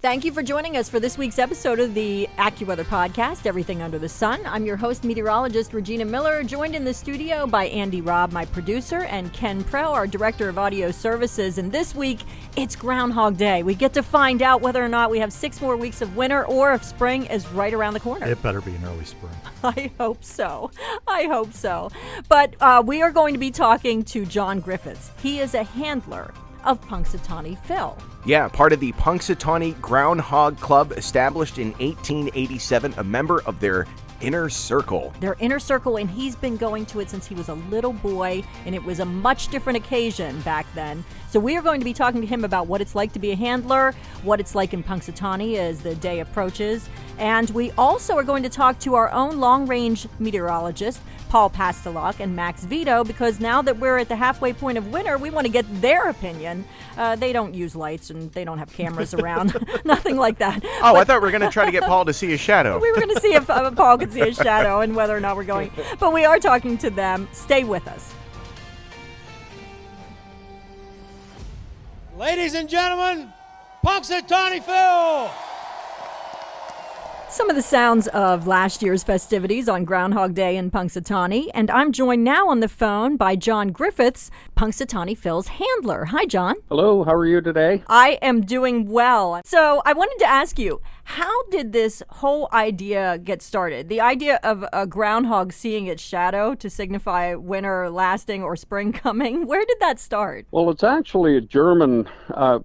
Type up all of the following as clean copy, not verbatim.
Thank you for joining us for this week's episode of the AccuWeather Podcast, Everything Under the Sun. I'm your host, meteorologist Regina Miller, joined in the studio by Andy Robb, my producer, and Ken Pro, our director of audio services. And this week, it's Groundhog Day. We get to find out whether or not we have 6 more weeks of winter or if spring is right around the corner. It better be an early spring. I hope so. But we are going to be talking to John Griffiths. He is a handler of Punxsutawney Phil. Yeah, part of the Punxsutawney Groundhog Club, established in 1887, a member of their inner circle. And he's been going to it since he was a little boy, and it was a much different occasion back then. So we are going to be talking to him about what it's like to be a handler, what it's like in Punxsutawney as the day approaches, and we also are going to talk to our own long-range meteorologist, Paul Pastelok and Max Vito, because now that we're at the halfway point of winter, we want to get their opinion. They don't use lights and they don't have cameras around, nothing like that. Oh, I thought we were going to try to get Paul to see his shadow. We were going to see if Paul could see his shadow and whether or not we're going. But we are talking to them. Stay with us. Ladies and gentlemen, Punxsutawney Phil! Some of the sounds of last year's festivities on Groundhog Day in Punxsutawney, and I'm joined now on the phone by John Griffiths, Punxsutawney Phil's handler. Hi, John. Hello, how are you today? I am doing well. So I wanted to ask you, how did this whole idea get started? The idea of a groundhog seeing its shadow to signify winter lasting or spring coming, where did that start? Well, it's actually a German,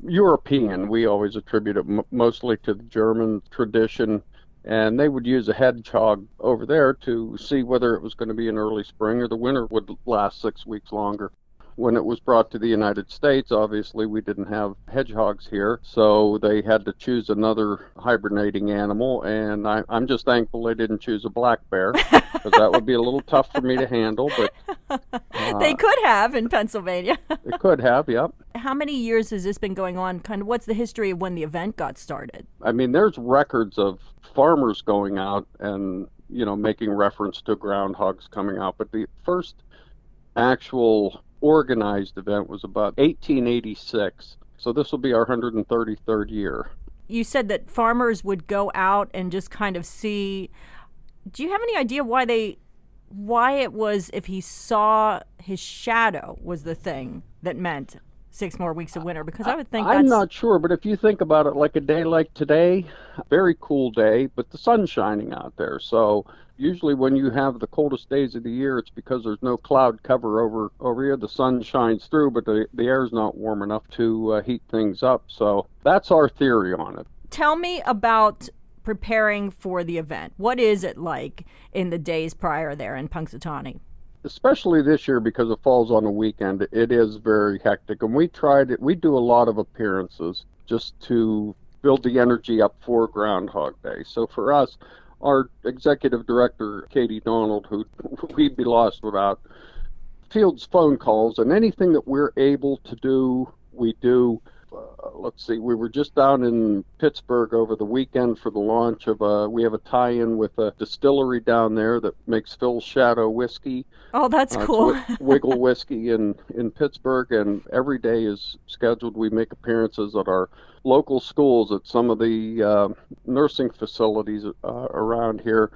European. We always attribute it mostly to the German tradition. And they would use a hedgehog over there to see whether it was going to be an early spring or the winter would last 6 weeks longer. When it was brought to the United States, obviously we didn't have hedgehogs here, so they had to choose another hibernating animal, and I'm just thankful they didn't choose a black bear, because that would be a little tough for me to handle. But they could have in Pennsylvania. They could have, yep. How many years has this been going on? Kind of what's the history of when the event got started? I mean, there's records of farmers going out and, making reference to groundhogs coming out, but the first actual organized event was about 1886. So this will be our 133rd year. You said that farmers would go out and just kind of see. Do you have any idea why it was if he saw his shadow was the thing that meant 6 more weeks of winter? Because I would think I'm not sure, but if you think about it, like a day like today, very cool day, but the sun's shining out there. So usually when you have the coldest days of the year, it's because there's no cloud cover over here. The sun shines through, but the air's not warm enough to heat things up. So that's our theory on it. Tell me about preparing for the event. What is it like in the days prior there in Punxsutawney? Especially this year because it falls on a weekend, it is very hectic. And we do a lot of appearances just to build the energy up for Groundhog Day. So for us, our executive director, Katie Donald, who we'd be lost without, fields phone calls, and anything that we're able to do, we do. Let's see, we were just down in Pittsburgh over the weekend for the launch of we have a tie-in with a distillery down there that makes Phil's Shadow whiskey. Oh, that's cool. Wiggle whiskey in Pittsburgh, and every day is scheduled. We make appearances at our local schools, at some of the nursing facilities around here.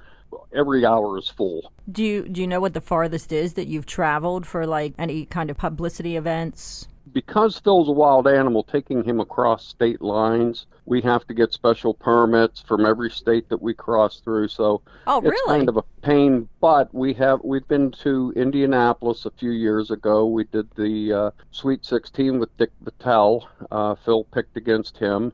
Every hour is full. Do you know what the farthest is that you've traveled for like any kind of publicity events? Because Phil's a wild animal, taking him across state lines, we have to get special permits from every state that we cross through. So it's kind of a pain. But we've been to Indianapolis a few years ago. We did the Sweet 16 with Dick Vitale. Phil picked against him.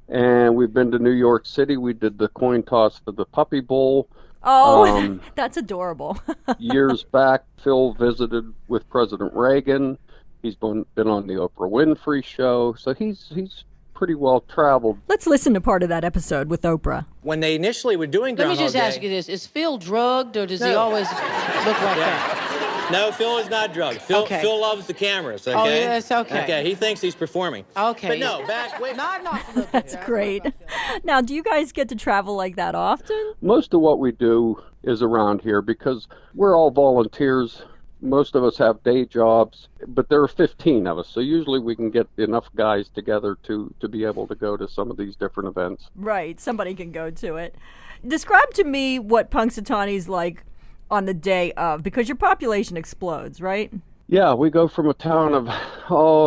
And we've been to New York City. We did the coin toss for the Puppy Bowl. Oh, that's adorable. Years back, Phil visited with President Reagan. He's been on the Oprah Winfrey show, so he's pretty well traveled. Let's listen to part of that episode with Oprah. When they initially were doing Groundhog Day... Let me just ask you this. Is Phil drugged, or does he always look like that? No, Phil is not drugged. Phil loves the cameras, okay? Oh, yes, okay. Okay, he thinks he's performing. Okay. But no, wait. That's great. Now, do you guys get to travel like that often? Most of what we do is around here because we're all volunteers. most of us have day jobs, but there are 15 of us, so usually we can get enough guys together to be able to go to some of these different events. Right, somebody can go to it. Describe to me what Punxsutawney's like on the day of, because your population explodes, right? Yeah, we go from a town of,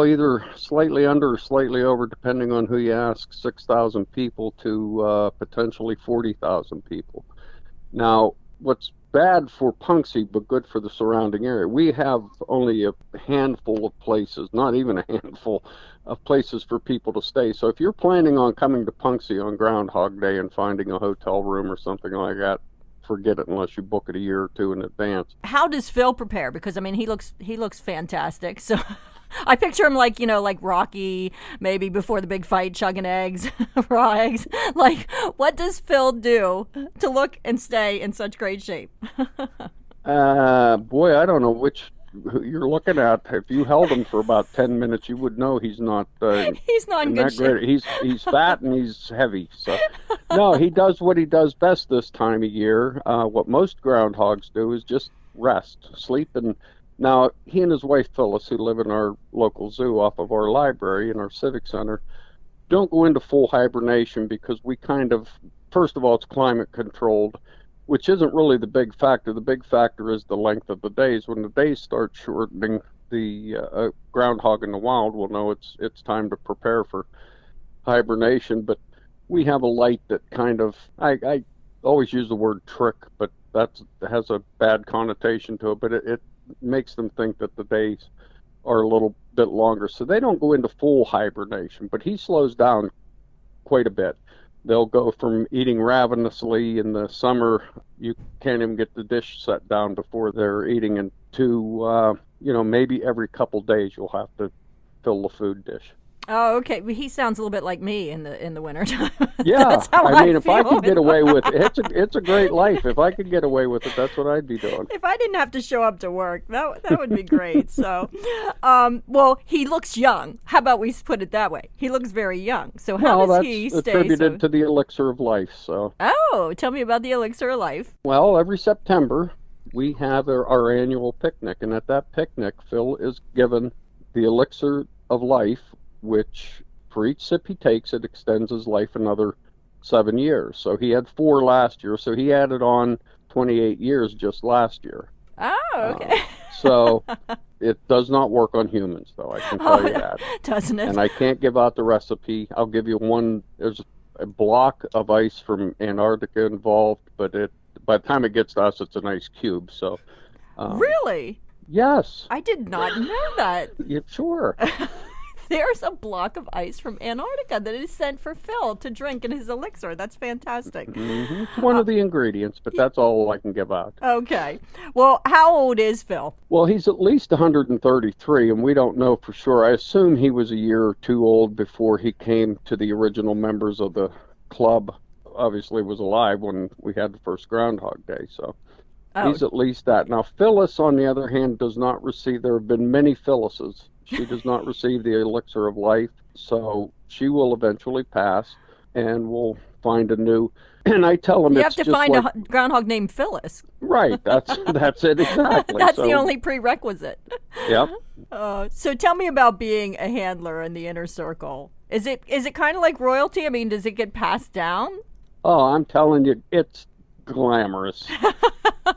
either slightly under or slightly over, depending on who you ask, 6,000 people to potentially 40,000 people. Now, what's bad for Punxsy, but good for the surrounding area, we have only a handful of places, not even a handful of places for people to stay. So if you're planning on coming to Punxsy on Groundhog Day and finding a hotel room or something like that, forget it unless you book it a year or two in advance. How does Phil prepare? Because I mean, he looks fantastic. So I picture him like, like Rocky, maybe before the big fight, chugging eggs, raw eggs. Like, what does Phil do to look and stay in such great shape? Boy, I don't know which you're looking at. If you held him for about 10 minutes, you would know he's not. He's not in good shape. He's fat and he's heavy. So no, he does what he does best this time of year. What most groundhogs do is just rest, sleep, and now he and his wife Phyllis, who live in our local zoo off of our library in our civic center, don't go into full hibernation because we first of all, it's climate controlled, which isn't really the big factor. The big factor is the length of the days. When the days start shortening, the groundhog in the wild will know it's time to prepare for hibernation. But we have a light that I always use the word trick, but that has a bad connotation to it. But it makes them think that the days are a little bit longer. So they don't go into full hibernation, but he slows down quite a bit. They'll go from eating ravenously in the summer, you can't even get the dish set down before they're eating, and to, maybe every couple days you'll have to fill the food dish. Oh, okay. Well, he sounds a little bit like me in the winter time. Yeah, That's how I mean, if I feel. could get away with it, it's a great life. If I could get away with it, that's what I'd be doing. If I didn't have to show up to work, that would be great. So, well, he looks young. How about we put it that way? He looks very young. So how does he stay? That's attributed to the Elixir of Life. So. Oh, tell me about the Elixir of Life. Well, every September we have our annual picnic, and at that picnic, Phil is given the Elixir of Life, which for each sip he takes, it extends his life another 7 years. So he had 4 last year, so he added on 28 years just last year. Oh, okay. So it does not work on humans, though, I can tell you that. Doesn't it? And I can't give out the recipe. I'll give you one. There's a block of ice from Antarctica involved, but by the time it gets to us, it's an ice cube. So really? Yes. I did not know that. Yeah, sure. There's a block of ice from Antarctica that is sent for Phil to drink in his elixir. That's fantastic. Mm-hmm. It's one of the ingredients, but that's all I can give out. Okay. Well, how old is Phil? Well, he's at least 133, and we don't know for sure. I assume he was a year or two old before he came to the original members of the club. Obviously was alive when we had the first Groundhog Day, so he's at least that. Now, Phyllis, on the other hand, does not receive, there have been many Phyllises. She does not receive the Elixir of Life, so she will eventually pass, and we'll find a new. And I tell them you it's have to just find like, a groundhog named Phyllis. Right, that's it exactly. That's the only prerequisite. Yep. So tell me about being a handler in the inner circle. Is it kind of like royalty? I mean, does it get passed down? Oh, I'm telling you, it's glamorous.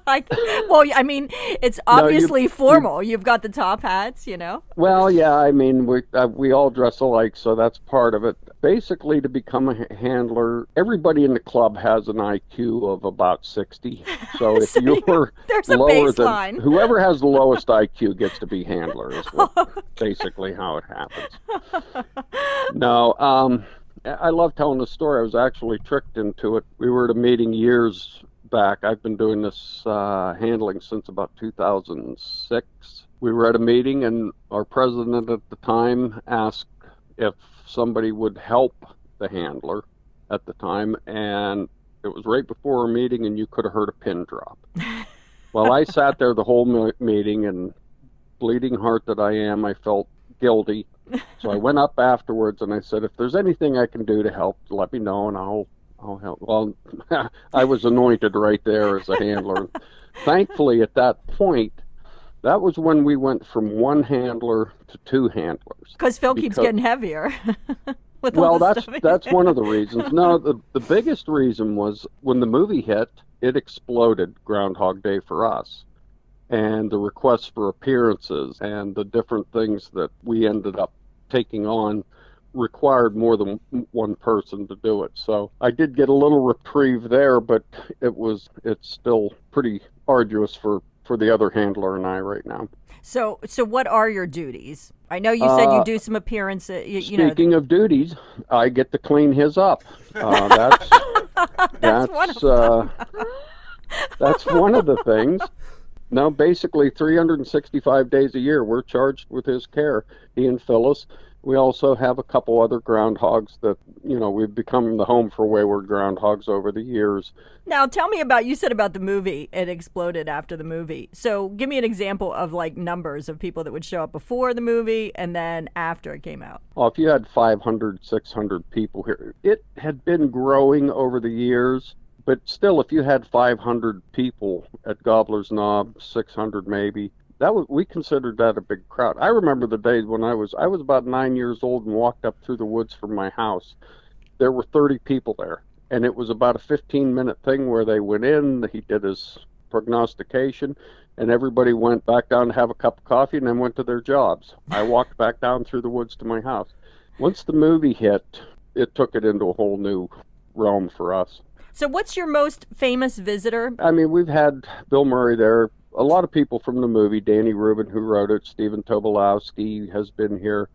I mean, it's obviously formal. You've got the top hats, Well, yeah, I mean, we all dress alike, so that's part of it. Basically, to become a handler, everybody in the club has an IQ of about 60. So if you're there's a lower baseline. than whoever has the lowest IQ gets to be handler, is basically how it happens. No, I love telling the story. I was actually tricked into it. We were at a meeting years back. I've been doing this handling since about 2006. We were at a meeting, and our president at the time asked if somebody would help the handler at the time, and it was right before our meeting, and you could have heard a pin drop. Well, I sat there the whole meeting, and bleeding heart that I am, I felt guilty. So I went up afterwards, and I said, if there's anything I can do to help, let me know, and I'll help. Well, I was anointed right there as a handler. Thankfully, at that point, That was when we went from one handler to two handlers. Because Phil keeps getting heavier. Well, that's one of the reasons. No, the biggest reason was when the movie hit, it exploded Groundhog Day for us. And the requests for appearances and the different things that we ended up taking on required more than one person to do it. So I did get a little reprieve there, but it's still pretty arduous for the other handler and I right now. So what are your duties? I know you said you do some appearances. Speaking of duties, I get to clean his up. That's one of the things. Now, basically, 365 days a year, we're charged with his care. He and Phyllis. We also have a couple other groundhogs that, we've become the home for wayward groundhogs over the years. Now, tell me you said about the movie, it exploded after the movie. So give me an example of numbers of people that would show up before the movie and then after it came out. Well, if you had 500, 600 people here, it had been growing over the years. But still, if you had 500 people at Gobbler's Knob, 600 maybe, we considered that a big crowd. I remember the days when I was about 9 years old and walked up through the woods from my house. There were 30 people there, and it was about a 15-minute thing where they went in, he did his prognostication, and everybody went back down to have a cup of coffee and then went to their jobs. I walked back down through the woods to my house. Once the movie hit, it took it into a whole new realm for us. So what's your most famous visitor? I mean, we've had Bill Murray there. A lot of people from the movie, Danny Rubin, who wrote it, Stephen Tobolowsky has been here.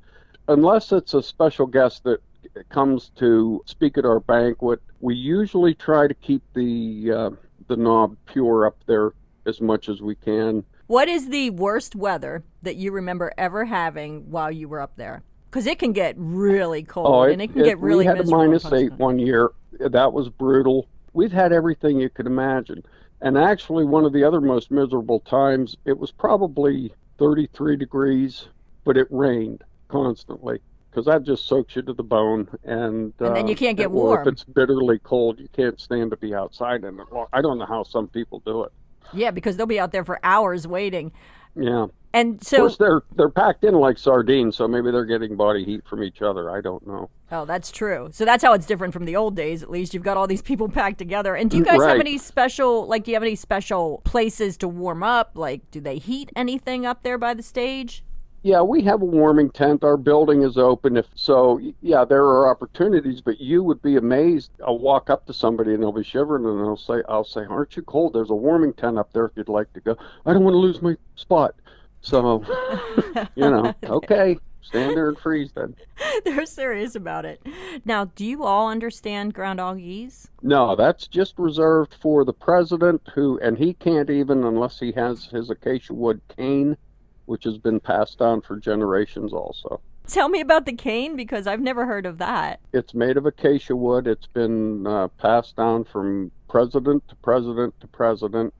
Unless it's a special guest that comes to speak at our banquet, we usually try to keep the knob pure up there as much as we can. What is the worst weather that you remember ever having while you were up there? Because it can get really cold, and it can get really miserable. We had a -8 one year. That was brutal. We've had everything you could imagine. And actually, one of the other most miserable times, it was probably 33 degrees, but it rained constantly because that just soaks you to the bone. And then you can't get or warm. If it's bitterly cold, you can't stand to be outside in it. Well, I don't know how some people do it. Yeah, because they'll be out there for hours waiting. Yeah. And so, of course, they're packed in like sardines, so maybe they're getting body heat from each other. I don't know. Oh, that's true. So that's how it's different from the old days. At least you've got all these people packed together. And do you guys have any special, do you have any special places to warm up? Do they heat anything up there by the stage? Yeah, we have a warming tent. Our building is open. There are opportunities, but you would be amazed. I'll walk up to somebody and they'll be shivering and I'll say, aren't you cold? There's a warming tent up there if you'd like to go. I don't want to lose my spot. So, okay, stand there and freeze then. They're serious about it. Now, do you all understand groundhogese? No, that's just reserved for the president and he can't even unless he has his acacia wood cane, which has been passed down for generations also. Tell me about the cane, because I've never heard of that. It's made of acacia wood. It's been passed down from president to president to president.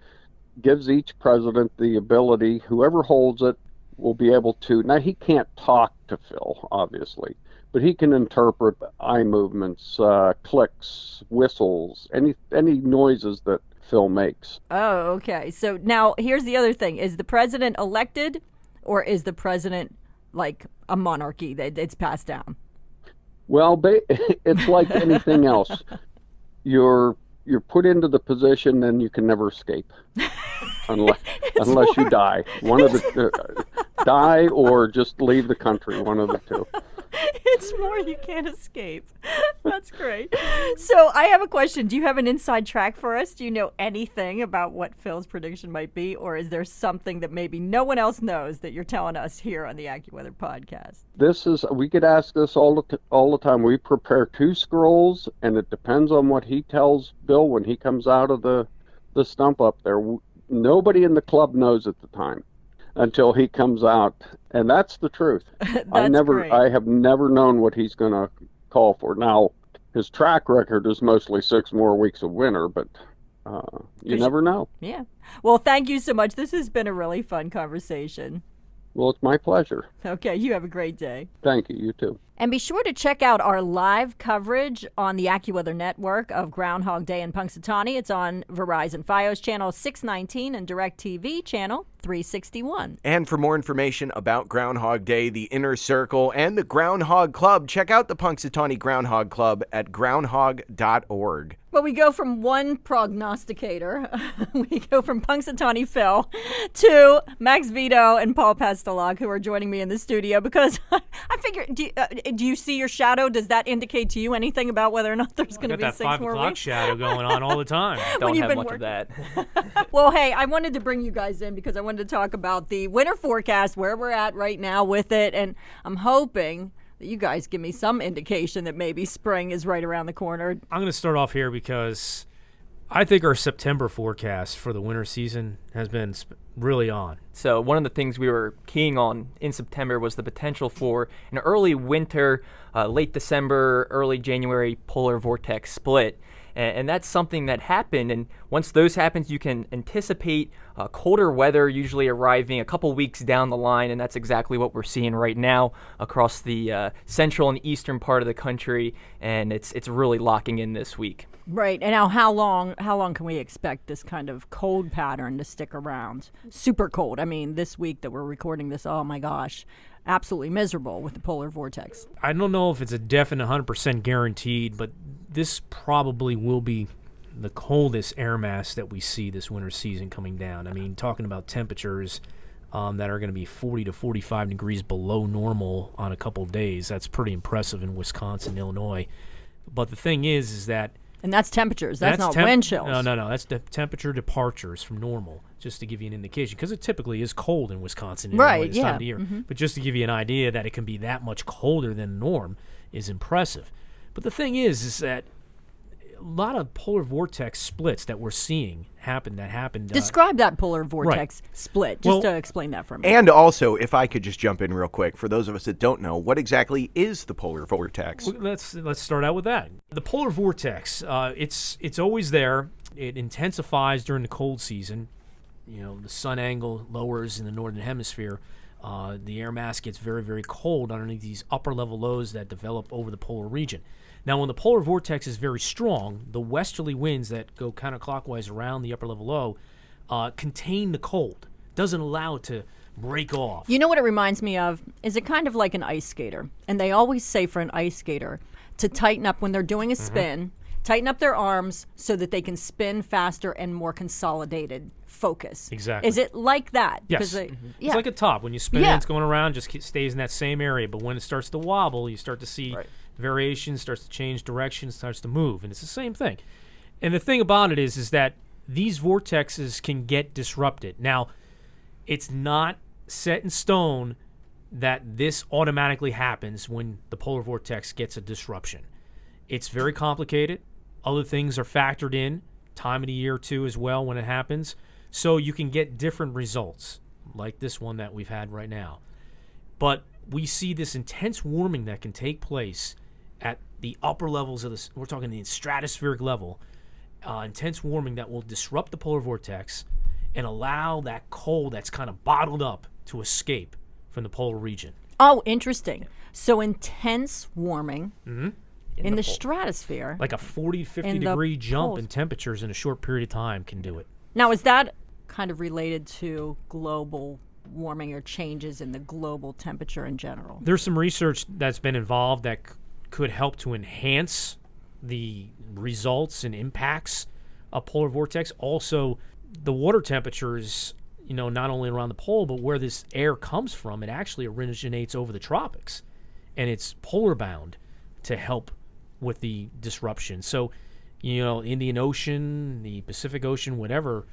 Gives each president the ability, whoever holds it will be able to, now he can't talk to Phil, obviously, but he can interpret eye movements, clicks, whistles, any noises that Phil makes. Oh, okay. So now here's the other thing. Is the president elected, or is the president like a monarchy that it's passed down? Well, it's like anything else. You're put into the position and you can never escape unless you die. One of the die or just leave the country, one of the two. It's more you can't escape. That's great. So I have a question. Do you have an inside track for us? Do you know anything about what Phil's prediction might be, or is there something that maybe no one else knows that you're telling us here on the AccuWeather Podcast? We get asked this all the time. We prepare 2 scrolls, and it depends on what he tells Bill when he comes out of the stump up there. Nobody in the club knows at the time until he comes out, and that's the truth. Great. I have never known what he's going to call for. Now, his track record is mostly 6 more weeks of winter, but you never know. Yeah. Well, thank you so much. This has been a really fun conversation. Well, it's my pleasure. Okay, you have a great day. Thank you. You too. And be sure to check out our live coverage on the AccuWeather network of Groundhog Day in Punxsutawney. It's on Verizon Fios channel 619 and DirecTV channel 361. And for more information about Groundhog Day, the Inner Circle, and the Groundhog Club, check out the Punxsutawney Groundhog Club at groundhog.org. Well, we go from one prognosticator, we go from Punxsutawney Phil to Max Vito and Paul Pastelog, who are joining me in the studio, because I figure, do you see your shadow? Does that indicate to you anything about whether or not there's going to be 6 more weeks? Got that 5 o'clock shadow going on all the time. Don't have much of that. Well, hey, I wanted to bring you guys in because I wanted to talk about the winter forecast, where we're at right now with it, and I'm hoping that you guys give me some indication that maybe spring is right around the corner. I'm going to start off here because I think our September forecast for the winter season has been really on. So one of the things we were keying on in September was the potential for an early winter, late December, early January polar vortex split. And that's something that happened. And once those happens, you can anticipate colder weather usually arriving a couple weeks down the line. And that's exactly what we're seeing right now across the central and eastern part of the country. And it's really locking in this week. Right. And now how long can we expect this kind of cold pattern to stick around? Super cold. I mean, this week that we're recording this, oh my gosh, absolutely miserable with the polar vortex. I don't know if it's a definite 100% guaranteed, but this probably will be the coldest air mass that we see this winter season coming down. I mean, talking about temperatures that are going to be 40 to 45 degrees below normal on a couple of days. That's pretty impressive in Wisconsin, Illinois. But the thing is that... And that's temperatures. That's not wind chills. No. That's the temperature departures from normal, just to give you an indication. Because it typically is cold in Wisconsin, Illinois, this time of the year. Mm-hmm. But just to give you an idea that it can be that much colder than norm is impressive. But the thing is that a lot of polar vortex splits that we're seeing happened. Describe that polar vortex split, just to explain that for me. And also, if I could just jump in real quick, for those of us that don't know, what exactly is the polar vortex? Well, let's start out with that. The polar vortex, it's always there. It intensifies during the cold season. You know, the sun angle lowers in the northern hemisphere. The air mass gets very, very cold underneath these upper level lows that develop over the polar region. Now, when the polar vortex is very strong, the westerly winds that go counterclockwise around the upper level low contain the cold. Doesn't allow it to break off. You know what it reminds me of? Is it kind of like an ice skater? And they always say for an ice skater to tighten up when they're doing a spin, tighten up their arms so that they can spin faster and more consolidated focus. Exactly. Is it like that? Yes. It's like a top. When you spin it, it's going around, just stays in that same area. But when it starts to wobble, you start to see variation, starts to change direction, starts to move. And it's the same thing. And the thing about it is that these vortexes can get disrupted. Now, it's not set in stone that this automatically happens when the polar vortex gets a disruption. It's very complicated. Other things are factored in, time of the year too as well when it happens. So you can get different results, like this one that we've had right now. But we see this intense warming that can take place at the upper levels of this. We're talking the stratospheric level. Intense warming that will disrupt the polar vortex and allow that cold that's kind of bottled up to escape from the polar region. Oh, interesting. So intense warming in the stratosphere. Like a 40 to 50 degree jump in temperatures in a short period of time can do it. Now, is that kind of related to global warming or changes in the global temperature in general? There's some research that's been involved that could help to enhance the results and impacts of polar vortex. Also, the water temperatures, you know, not only around the pole, but where this air comes from, it actually originates over the tropics. And it's polar bound to help with the disruption. So, you know, Indian Ocean, the Pacific Ocean, whatever,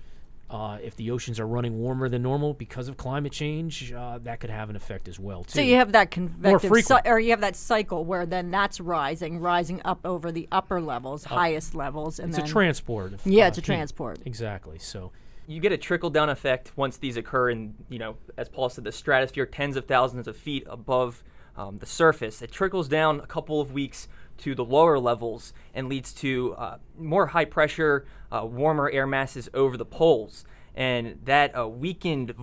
if the oceans are running warmer than normal because of climate change, that could have an effect as well, too. So you have that convective, or you have that cycle where then that's rising up over the upper levels, highest levels. And it's a transport. It's a transport. Exactly. So you get a trickle-down effect once these occur in, you know, as Paul said, the stratosphere, tens of thousands of feet above the surface. It trickles down a couple of weeks to the lower levels and leads to more high-pressure, warmer air masses over the poles. And that weakened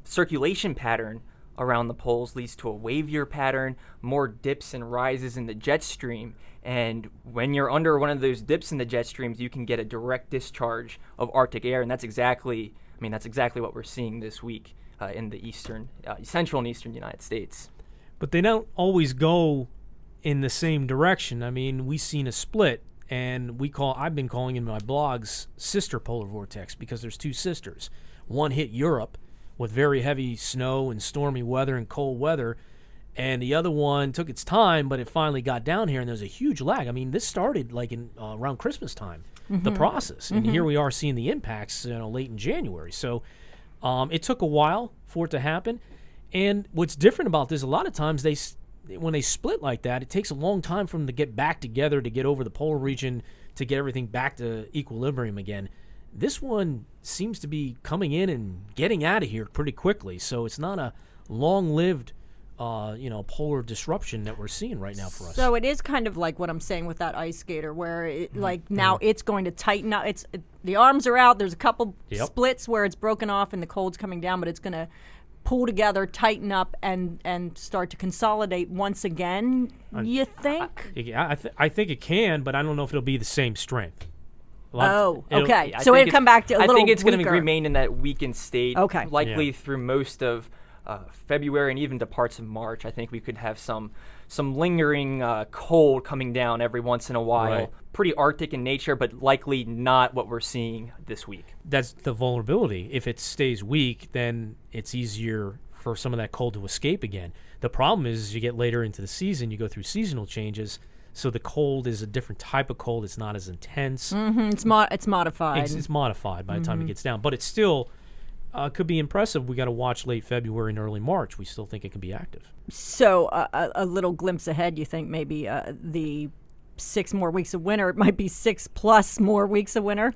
circulation pattern around the poles leads to a wavier pattern, more dips and rises in the jet stream. And when you're under one of those dips in the jet streams, you can get a direct discharge of Arctic air, and that's exactly what we're seeing this week in the central and eastern United States. But they don't always go in the same direction. I mean, we've seen a split, and I've been calling in my blogs sister polar vortex because there's two sisters. One hit Europe with very heavy snow and stormy weather and cold weather, and the other one took its time, but it finally got down here, and there's a huge lag. I mean, this started like in around Christmas time, the process, and here we are seeing the impacts, late in January. So it took a while for it to happen, and what's different about this, a lot of times when they split like that, it takes a long time for them to get back together, to get over the polar region, to get everything back to equilibrium again. This one seems to be coming in and getting out of here pretty quickly, so it's not a long-lived polar disruption that we're seeing right now for us. So it is kind of like what I'm saying with that ice skater, where now it's going to tighten up. The arms are out. There's a couple splits where it's broken off and the cold's coming down, but it's going to pull together, tighten up, and start to consolidate once again. You think? I think it can, but I don't know if it'll be the same strength. Okay. So it'll come back to a little. I think it's going to weaker. remain in that weakened state. Okay. Likely through most of February and even to parts of March. I think we could have some lingering cold coming down every once in a while. Right. Pretty Arctic in nature, but likely not what we're seeing this week. That's the vulnerability. If it stays weak, then it's easier for some of that cold to escape again. The problem is you get later into the season, you go through seasonal changes, so the cold is a different type of cold. It's not as intense. It's modified. It's modified by the time it gets down, but it's still could be impressive. We got to watch late February and early March. We still think it can be active. So a little glimpse ahead, you think maybe the 6 more weeks of winter, it might be 6+ more weeks of winter?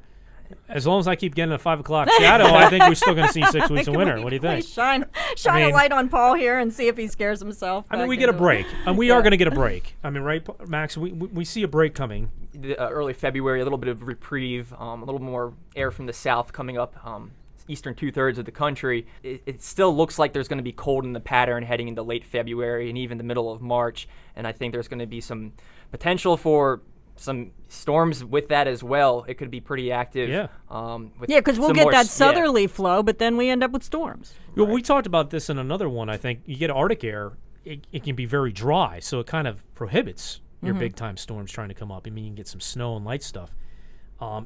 As long as I keep getting a 5 o'clock shadow, I think we're still going to see 6 weeks of winter. What do you think? Shine a light on Paul here and see if he scares himself. I mean, we get a break, and we are going to get a break. I mean, right, Max? We see a break coming. Early February, a little bit of reprieve, a little more air from the south coming up. Eastern 2/3 of the country. It still looks like there's going to be cold in the pattern heading into late February and even the middle of March, and I think there's going to be some potential for some storms with that as well. It could be pretty active. Because we'll get that southerly flow, but then we end up with storms. Well, we talked about this in another one. I think you get Arctic air, it can be very dry, so it kind of prohibits your big-time storms trying to come up. I mean, you can get some snow and light stuff.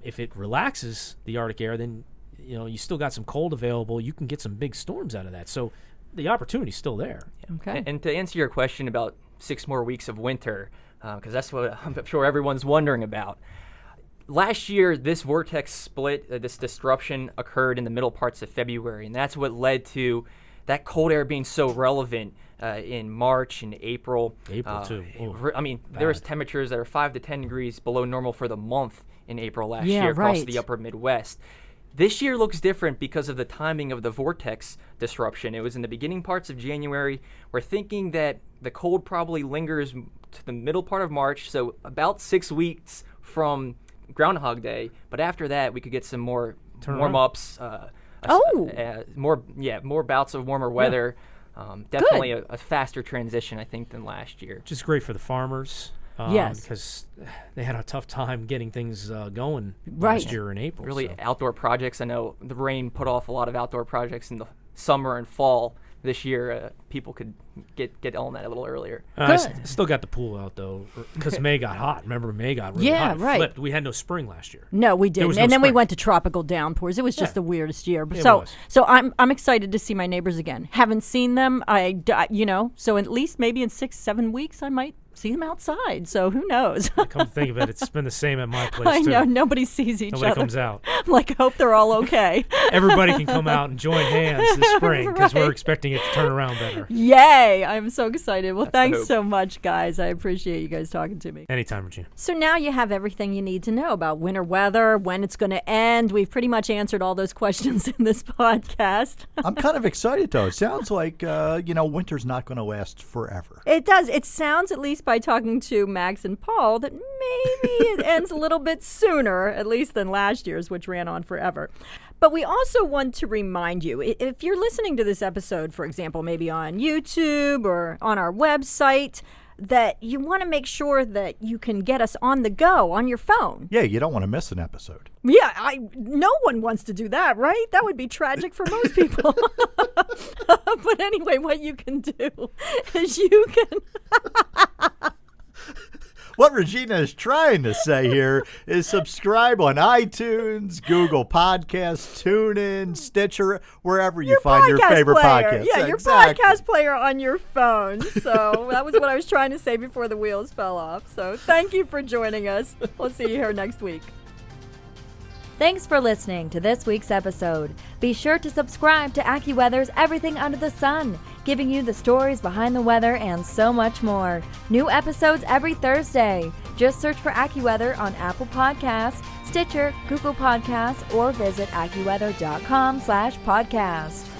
If it relaxes the Arctic air, then you still got some cold available. You can get some big storms out of that. So the opportunity's still there. Okay. And to answer your question about 6 more weeks of winter, because that's what I'm sure everyone's wondering about. Last year, this vortex split, this disruption occurred in the middle parts of February, and that's what led to that cold air being so relevant in March and April. April, too. There was temperatures that are 5 to 10 degrees below normal for the month in April last year across the upper Midwest. This year looks different because of the timing of the vortex disruption. It was in the beginning parts of January. We're thinking that the cold probably lingers to the middle part of March, so about 6 weeks from Groundhog Day. But after that, we could get some more warm-ups, more bouts of warmer weather. Definitely a faster transition, I think, than last year. Which is great for the farmers. Because they had a tough time getting things going last year in April. Really, outdoor projects. I know the rain put off a lot of outdoor projects in the summer and fall. This year, people could get on that a little earlier. Still got the pool out, though, because May got hot. Remember, May got really hot. It flipped. We had no spring last year. No, we didn't. Then we went to tropical downpours. It was just the weirdest year. So I'm excited to see my neighbors again. Haven't seen them. So at least maybe in 6-7 weeks, I might see them outside. So who knows? Come to think of it, it's been the same at my place, I too. know. Nobody sees each other. Nobody comes out. I'm like, I hope they're all okay. Everybody can come out and join hands this spring because we're expecting it to turn around better. Yay! I'm so excited. Well, thanks so much, guys. I appreciate you guys talking to me. Anytime, Regina. So now you have everything you need to know about winter weather, when it's going to end. We've pretty much answered all those questions in this podcast. I'm kind of excited, though. It sounds like, winter's not going to last forever. It does. It sounds at least by talking to Max and Paul that maybe it ends a little bit sooner, at least than last year's, which ran on forever. But we also want to remind you, if you're listening to this episode, for example, maybe on YouTube or on our website, that you want to make sure that you can get us on the go on your phone. Yeah, you don't want to miss an episode. Yeah, no one wants to do that, right? That would be tragic for most people. But anyway, what you can do is you can... What Regina is trying to say here is subscribe on iTunes, Google Podcasts, TuneIn, Stitcher, wherever you find your favorite podcast. Yeah, your podcast player on your phone. So that was what I was trying to say before the wheels fell off. So thank you for joining us. We'll see you here next week. Thanks for listening to this week's episode. Be sure to subscribe to AccuWeather's Everything Under the Sun, giving you the stories behind the weather and so much more. New episodes every Thursday. Just search for AccuWeather on Apple Podcasts, Stitcher, Google Podcasts, or visit AccuWeather.com/podcast.